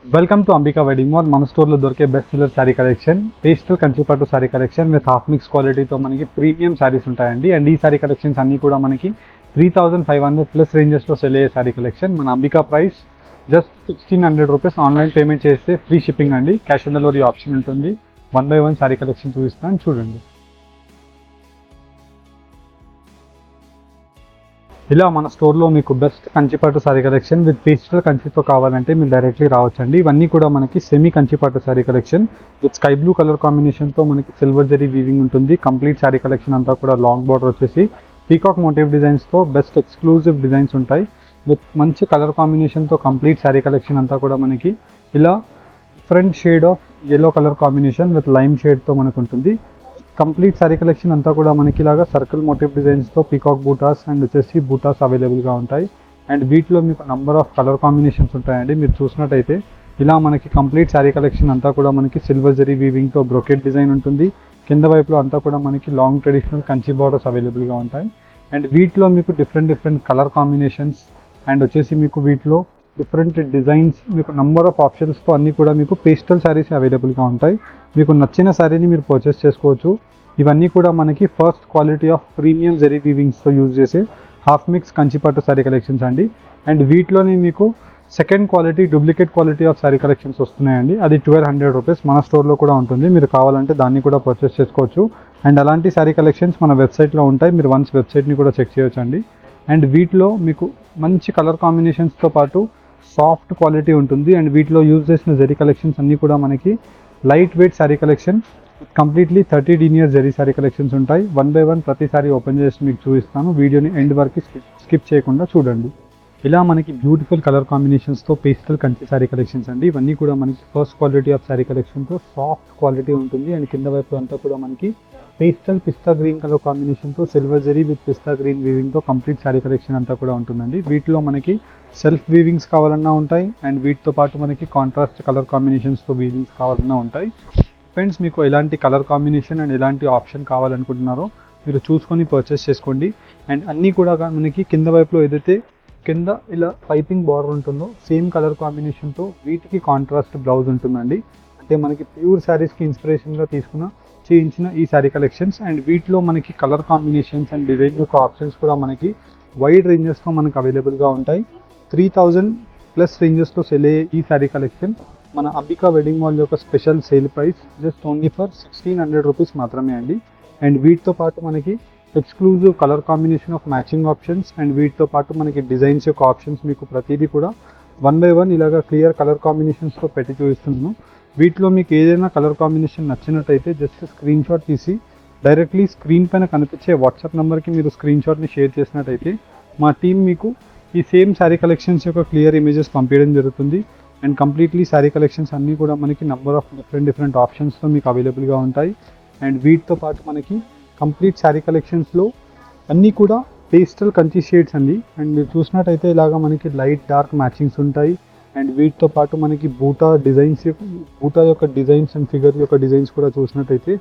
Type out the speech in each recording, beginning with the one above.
Welcome to Ambika wedding mall. మన స్టోర్లో దొరికే best seller sari collection, pastel Kanchipattu sari collection with half mix క్వాలిటీతో మనకి ప్రీమియం శారీస్ ఉంటాయండి. అండ్ ఈ శారీ కలెక్షన్స్ అన్నీ కూడా మనకి 3500 ప్లస్ రేంజెస్లో సెల్ అయ్యే శారీ కలెక్షన్. మన Ambika price just 1600 rupees. Online payment చేస్తే ఫ్రీ షిప్పింగ్ అండి. క్యాష్ ఆన్ డెలివరీ ఆప్షన్ ఉంటుంది. 1 by 1 శారీ కలెక్షన్ చూపిస్తాను, చూడండి. ఇలా మన స్టోర్లో మీకు బెస్ట్ కంచిపట్టు శారీ కలెక్షన్ విత్ పేస్టల్ కంచితో కావాలంటే మీరు డైరెక్ట్లీ రావచ్చండి. ఇవన్నీ కూడా మనకి సెమీ కంచిపట్టు sari collection with sky blue colour కాంబినేషన్తో మనకి సిల్వర్ జరీ వీవింగ్ ఉంటుంది. కంప్లీట్ శారీ కలెక్షన్ అంతా కూడా లాంగ్ బార్డర్ వచ్చేసి పీకాక్ మోటివ్ డిజైన్స్తో బెస్ట్ ఎక్స్క్లూజివ్ డిజైన్స్ ఉంటాయి. విత్ మంచి కలర్ కాంబినేషన్తో కంప్లీట్ శారీ కలెక్షన్ అంతా కూడా మనకి ఇలా different shade of yellow colour combination with lime షేడ్తో మనకు ఉంటుంది. కంప్లీట్ శారీ కలెక్షన్ అంతా కూడా మనకి ఇలాగా సర్కిల్ మోటివ్ డిజైన్స్తో పీకాక్ బూటాస్ అండ్ వచ్చేసి బూటాస్ అవైలబుల్గా ఉంటాయి. అండ్ వీటిలో మీకు నంబర్ ఆఫ్ కలర్ కాంబినేషన్స్ ఉంటాయండి. మీరు చూసినట్టయితే ఇలా మనకి కంప్లీట్ శారీ కలెక్షన్ అంతా కూడా మనకి సిల్వర్ జరీ వీవింగ్తో బ్రొకెట్ డిజైన్ ఉంటుంది. కింద వైపులో అంతా కూడా మనకి లాంగ్ ట్రెడిషనల్ కంచి బార్డర్స్ అవైలబుల్గా ఉంటాయి. అండ్ వీటిలో మీకు డిఫరెంట్ కలర్ కాంబినేషన్స్ అండ్ వచ్చేసి మీకు వీటిలో డిఫరెంట్ డిజైన్స్, మీకు నంబర్ ఆఫ్ ఆప్షన్స్తో అన్నీ కూడా మీకు పేస్టల్ శారీస్ అవైలబుల్గా ఉంటాయి. మీకు నచ్చిన శారీని మీరు పర్చేస్ చేసుకోవచ్చు. ఇవన్నీ కూడా మనకి first quality of premium zari వీవింగ్స్తో యూజ్ చేసే హాఫ్ మిక్స్ కంచిపట్టు శారీ కలెక్షన్స్ అండి. అండ్ వీటిలోని మీకు second quality duplicate quality of sari collections వస్తున్నాయండి. అది 1200 రూపీస్. మన స్టోర్లో కూడా ఉంటుంది. మీరు కావాలంటే దాన్ని కూడా పర్చేస్ చేసుకోవచ్చు. అండ్ అలాంటి శారీ కలెక్షన్స్ మన వెబ్సైట్లో ఉంటాయి. మీరు వన్స్ వెబ్సైట్ని కూడా చెక్ చేయొచ్చండి. అండ్ వీటిలో మీకు మంచి కలర్ కాంబినేషన్స్తో పాటు సాఫ్ట్ క్వాలిటీ ఉంటుంది. అండ్ వీటిలో యూజ్ చేసిన జరీ కలెక్షన్స్ అన్నీ కూడా మనకి light weight sari collection completely 30 denier zari sari collections ఉంటాయి. 1 by 1 ప్రతిసారి ఓపెన్ చేసి మీకు చూపిస్తాను. వీడియోని ఎండ్ వరకు స్కిప్ చేయకుండా చూడండి. ఇలా మనకి బ్యూటిఫుల్ కలర్ కాంబినేషన్స్తో పేస్టల్ కంచి శారీ కలెక్షన్స్ అండి. ఇవన్నీ కూడా మనకి ఫస్ట్ క్వాలిటీ ఆఫ్ శారీ కలెక్షన్తో సాఫ్ట్ క్వాలిటీ ఉంటుంది. అండ్ కింద వైపు అంతా కూడా మనకి పేస్టల్ పిస్తా గ్రీన్ కలర్ కాంబినేషన్తో సిల్వర్ జరీ విత్ పిస్తా గ్రీన్ వీవింగ్తో కంప్లీట్ శారీ కలెక్షన్ అంతా కూడా ఉంటుందండి. వీటిలో మనకి సెల్ఫ్ వీవింగ్స్ కావాలన్నా ఉంటాయి. అండ్ వీటితో పాటు మనకి కాంట్రాస్ట్ కలర్ కాంబినేషన్స్తో వీవింగ్స్ కావాలన్నా ఉంటాయి. ఫ్రెండ్స్, మీకు ఎలాంటి కలర్ కాంబినేషన్ అండ్ ఎలాంటి ఆప్షన్ కావాలనుకుంటున్నారో మీరు చూసుకొని పర్చేస్ చేసుకోండి. అండ్ అన్నీ కూడా మనకి కింద వైపులో ఏదైతే కింద ఇలా పైపింగ్ బార్డర్ ఉంటుందో సేమ్ కలర్ కాంబినేషన్తో వీటికి కాంట్రాస్ట్ బ్లౌజ్ ఉంటుందండి. అంటే మనకి ప్యూర్ శారీస్కి ఇన్స్పిరేషన్గా చేయించిన ఈ శారీ కలెక్షన్స్. అండ్ వీటిలో మనకి కలర్ కాంబినేషన్స్ అండ్ డిజైన్ యొక్క ఆప్షన్స్ కూడా మనకి వైడ్ రేంజెస్తో మనకు అవైలబుల్గా ఉంటాయి. 3000 ప్లస్ రేంజెస్లో సెల్ అయ్యే ఈ శారీ కలెక్షన్ మన అంబికా వెడ్డింగ్ మాల్ యొక్క special sale price just only for 1600 rupees మాత్రమే అండి. అండ్ వీటితో పాటు మనకి exclusive colour combination of matching options and వీటితో పాటు మనకి డిజైన్స్ యొక్క ఆప్షన్స్ మీకు ప్రతిదీ కూడా 1 by 1 ఇలాగా క్లియర్ కలర్ కాంబినేషన్స్తో పెట్టి చూపిస్తున్నాను. వీటిలో మీకు ఏదైనా కలర్ కాంబినేషన్ నచ్చినట్టయితే జస్ట్ స్క్రీన్ షాట్ తీసి డైరెక్ట్లీ స్క్రీన్ పైన కనిపించే వాట్సాప్ నెంబర్కి మీరు స్క్రీన్ షాట్ని షేర్ చేసినట్టయితే మా టీం మీకు ఈ సేమ్ శారీ కలెక్షన్స్ యొక్క క్లియర్ ఇమేజెస్ పంపించడం జరుగుతుంది. అండ్ కంప్లీట్లీ శారీ కలెక్షన్స్ అన్నీ కూడా మనకి నెంబర్ ఆఫ్ డిఫరెంట్ ఆప్షన్స్తో మీకు అవైలబుల్గా ఉంటాయి. అండ్ వీటితో పాటు మనకి కంప్లీట్ శారీ కలెక్షన్స్లో అన్నీ కూడా పేస్టల్ కంచి షేడ్స్ అండి. అండ్ మీరు చూసినట్టయితే ఇలాగా మనకి లైట్ డార్క్ మ్యాచింగ్స్ ఉంటాయి. అండ్ వీటితో పాటు మనకి బూటా యొక్క డిజైన్స్ అండ్ ఫిగర్ యొక్క డిజైన్స్ కూడా చూసినట్టయితే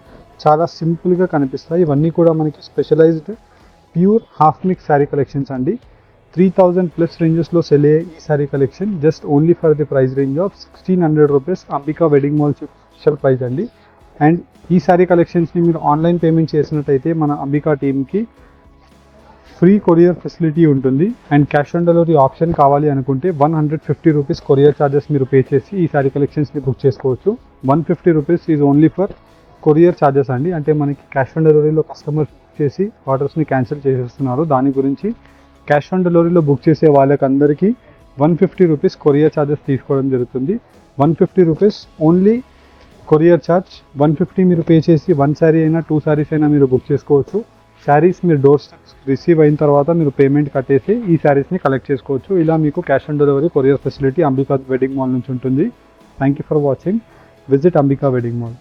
చాలా సింపుల్గా కనిపిస్తాయి. ఇవన్నీ కూడా మనకి specialised pure half mix sari collections అండి. 3000 ప్లస్ రేంజెస్లో సెల్ అయ్యే ఈ sari collection just only for the price range of 1600 rupees Ambika wedding mall special price అండి. అండ్ ఈ శారీ కలెక్షన్స్ని మీరు ఆన్లైన్ పేమెంట్ చేసినట్టయితే మన అంబికా టీమ్కి ఫ్రీ కొరియర్ ఫెసిలిటీ ఉంటుంది. And cash on delivery option కావాలి అనుకుంటే 150 రూపీస్ కొరియర్ ఛార్జెస్ మీరు పే చేసి ఈ శారీ కలెక్షన్స్ని బుక్ చేసుకోవచ్చు. 150 rupees is only for courier charges అండి. అంటే మనకి క్యాష్ ఆన్ డెలివరీలో కస్టమర్ చేసి ఆర్డర్స్ని క్యాన్సిల్ చేసేస్తున్నారు. దాని గురించి క్యాష్ ఆన్ డెలివరీలో బుక్ చేసే వాళ్ళకందరికీ 150 రూపీస్ కొరియర్ ఛార్జెస్ తీసుకోవడం జరుగుతుంది. 150 రూపీస్ ఓన్లీ కొరియర్ ఛార్జ్. 150 మీరు పే చేసి 1 శారీ అయినా 2 శారీస్ అయినా మీరు బుక్ చేసుకోవచ్చు. శారీస్ మీరు డోర్ స్టెప్స్ రిసీవ్ అయిన తర్వాత మీరు పేమెంట్ కట్టేసి ఈ శారీస్ని కలెక్ట్ చేసుకోవచ్చు. ఇలా మీకు cash on delivery courier facility Ambika wedding mall నుంచి ఉంటుంది. Thank you for watching. Visit Ambika wedding mall.